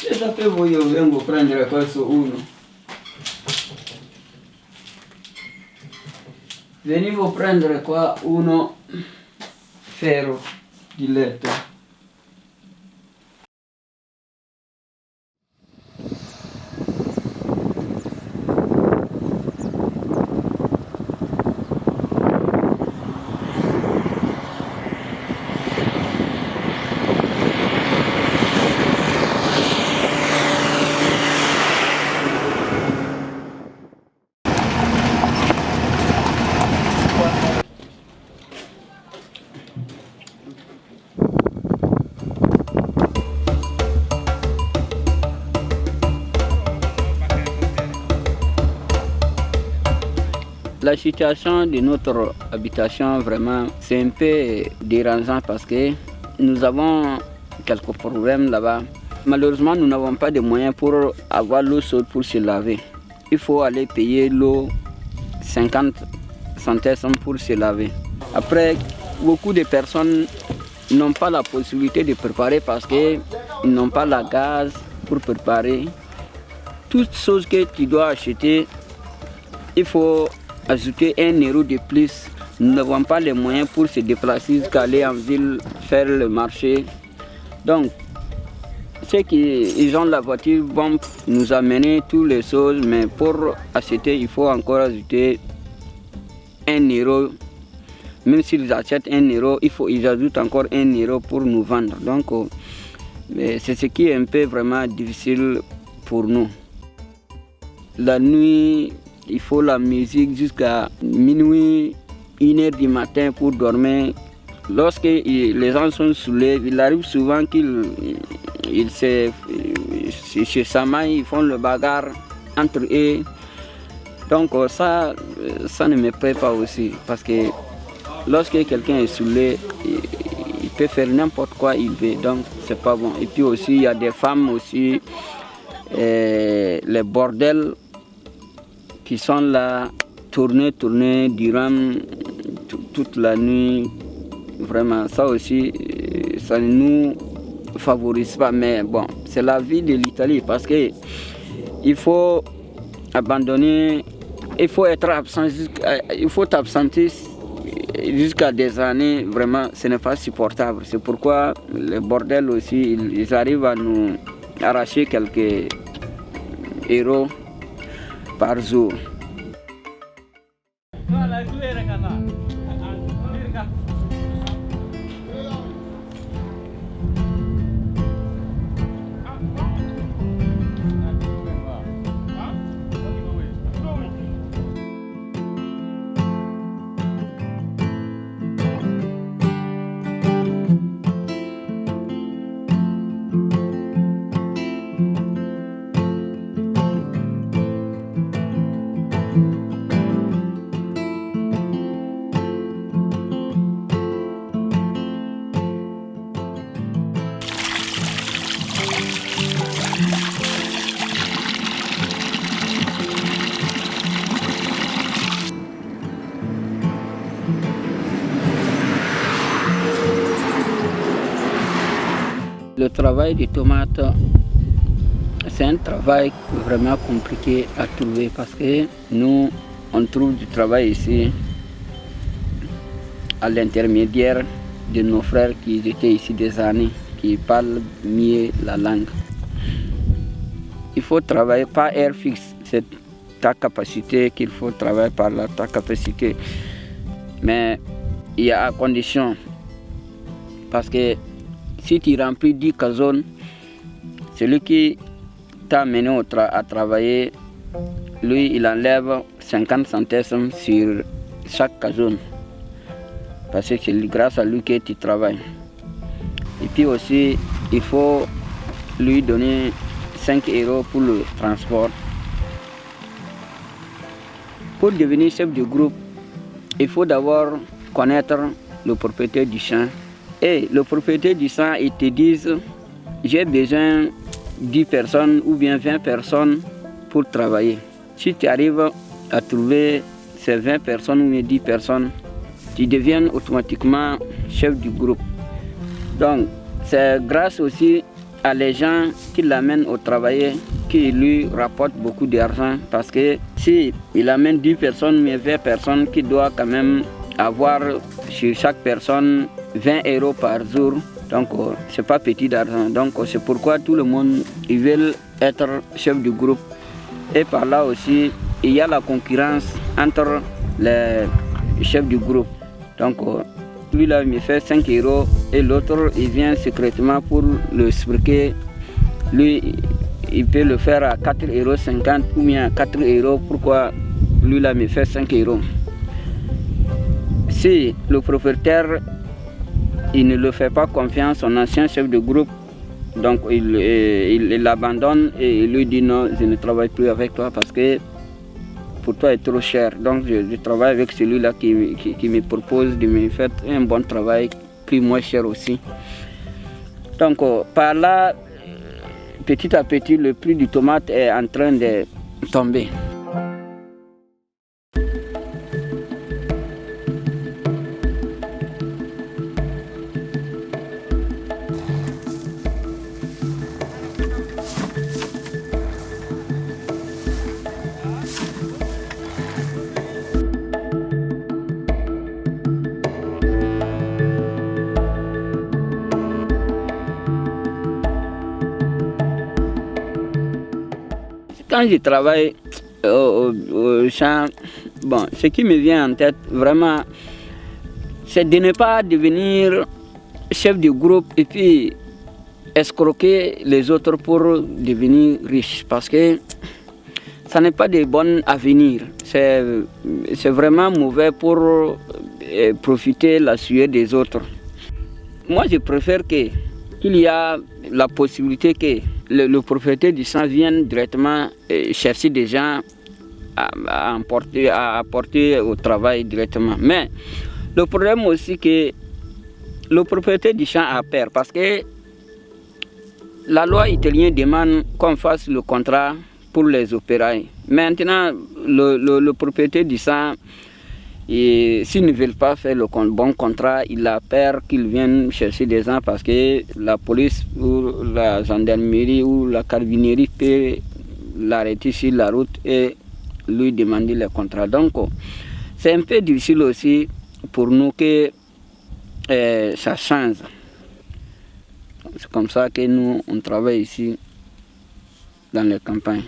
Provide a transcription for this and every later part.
Se sapevo io vengo a prendere questo uno. Venivo a prendere qua uno ferro di letto. La situation de notre habitation, vraiment, c'est un peu dérangeant parce que nous avons quelques problèmes là-bas. Malheureusement, nous n'avons pas de moyens pour avoir l'eau chaude pour se laver. Il faut aller payer l'eau 50 centimes pour se laver. Après, beaucoup de personnes n'ont pas la possibilité de préparer parce qu'ils n'ont pas la gaz pour préparer. Toutes choses que tu dois acheter, il faut ajouter 1 euro de plus. Nous n'avons pas les moyens pour se déplacer jusqu'à aller en ville faire le marché. Donc, ceux qui ont la voiture vont nous amener toutes les choses, mais pour acheter, il faut encore ajouter 1 euro. Même s'ils achètent 1 euro, ils ajoutent encore 1 euro pour nous vendre. Donc, c'est ce qui est un peu vraiment difficile pour nous. La nuit, il faut la musique jusqu'à minuit, 1h du matin pour dormir. Lorsque les gens sont saoulés, il arrive souvent qu'ils se chamaillent, ils font le bagarre entre eux. Donc ça ne me plaît pas aussi, parce que lorsque quelqu'un est saoulé, il peut faire n'importe quoi il veut, donc c'est pas bon. Et puis aussi, il y a des femmes aussi, les bordels, qui sont là, tourner durant toute la nuit. Vraiment, ça aussi, ça ne nous favorise pas. Mais bon, c'est la vie de l'Italie parce que il faut abandonner, il faut être absent, il faut t'absenter jusqu'à des années. Vraiment, ce n'est pas supportable. C'est pourquoi les bordels aussi, ils arrivent à nous arracher quelques euros par jour. Le travail des tomates, c'est un travail vraiment compliqué à trouver parce que nous, on trouve du travail ici à l'intermédiaire de nos frères qui étaient ici des années, qui parlent mieux la langue. Il faut travailler par heure fixe, c'est ta capacité qu'il faut travailler par ta capacité. Mais il y a à condition, parce que si tu remplis 10 cazones, celui qui t'a amené à travailler, lui, il enlève 50 centimes sur chaque cazone. Parce que c'est grâce à lui que tu travailles. Et puis aussi, il faut lui donner 5 euros pour le transport. Pour devenir chef du groupe, il faut d'abord connaître le propriétaire du champ. Et le propriétaire du champ, il te dit, j'ai besoin 10 personnes ou bien 20 personnes pour travailler. Si tu arrives à trouver ces 20 personnes ou bien 10 personnes, tu deviens automatiquement chef du groupe. Donc, c'est grâce aussi à les gens qui l'amènent au travail, qui lui rapportent beaucoup d'argent. Parce que si il amène 10 personnes, mais 20 personnes qui doivent quand même avoir sur chaque personne 20 € par jour. Donc, c'est pas petit d'argent. Donc, c'est pourquoi tout le monde, ils veulent être chef du groupe. Et par là aussi, il y a la concurrence entre les chefs du groupe. Donc, lui là, il me fait 5 € et l'autre, il vient secrètement pour le expliquer. Lui, il peut le faire à 4,50 € ou bien à 4 €. Pourquoi lui là, me fait 5 €? Si le propriétaire, il ne le fait pas confiance, son ancien chef de groupe, donc il l'abandonne et il lui dit non, je ne travaille plus avec toi parce que pour toi est trop cher. Donc je travaille avec celui-là qui me propose de me faire un bon travail, prix moins cher aussi. Donc par là, petit à petit, le prix du tomate est en train de tomber. Quand je travaille au champ, bon, ce qui me vient en tête vraiment, c'est de ne pas devenir chef de groupe et puis escroquer les autres pour devenir riche. Parce que ça n'est pas de bon avenir. C'est vraiment mauvais pour profiter la sueur des autres. Moi, je préfère qu'il y a la possibilité que le propriétaire du champ vienne directement chercher des gens à apporter au travail directement. Mais le problème aussi que le propriétaire du champ a peur parce que la loi italienne demande qu'on fasse le contrat pour les opérailles. Maintenant, le propriétaire du champ, s'ils ne veulent pas faire le bon contrat, il a peur qu'ils viennent chercher des gens parce que la police ou la gendarmerie ou la carabinerie peut l'arrêter sur la route et lui demander le contrat. Donc, c'est un peu difficile aussi pour nous que ça change. C'est comme ça que nous, on travaille ici dans les campagnes.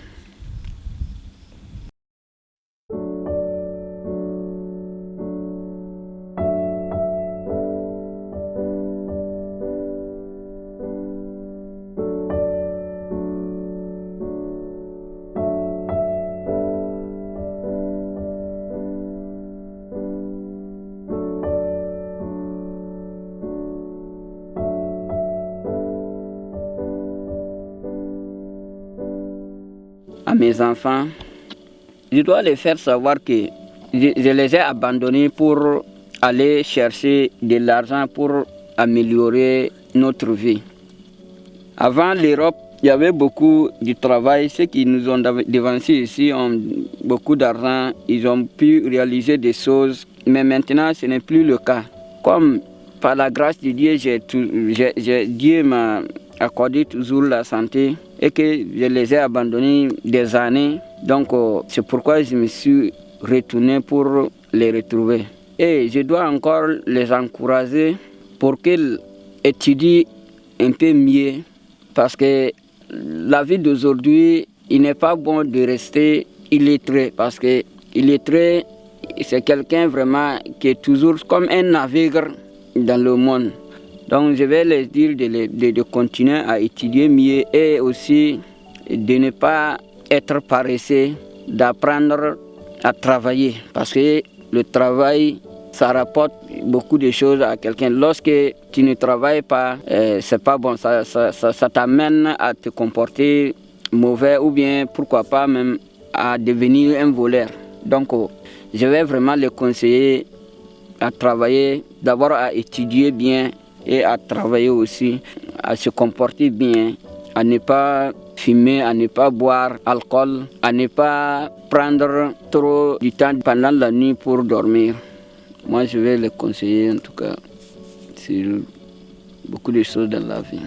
À mes enfants, je dois les faire savoir que je les ai abandonnés pour aller chercher de l'argent pour améliorer notre vie. Avant l'Europe, il y avait beaucoup de travail. Ceux qui nous ont devancés ici ont beaucoup d'argent, ils ont pu réaliser des choses, mais maintenant ce n'est plus le cas. Comme par la grâce de Dieu, Dieu m'a accordé toujours la santé et que je les ai abandonnés des années. Donc c'est pourquoi je me suis retourné pour les retrouver. Et je dois encore les encourager pour qu'ils étudient un peu mieux parce que la vie d'aujourd'hui, il n'est pas bon de rester illettré parce que illettré, c'est quelqu'un vraiment qui est toujours comme un navire dans le monde. Donc je vais les dire de continuer à étudier mieux et aussi de ne pas être paresseux, d'apprendre à travailler. Parce que le travail, ça rapporte beaucoup de choses à quelqu'un. Lorsque tu ne travailles pas, c'est pas bon. Ça t'amène à te comporter mauvais ou bien pourquoi pas même à devenir un voleur. Donc je vais vraiment les conseiller à travailler, d'abord à étudier bien et à travailler aussi, à se comporter bien, à ne pas fumer, à ne pas boire alcool, à ne pas prendre trop du temps pendant la nuit pour dormir. Moi, je vais les conseiller en tout cas sur beaucoup de choses dans la vie.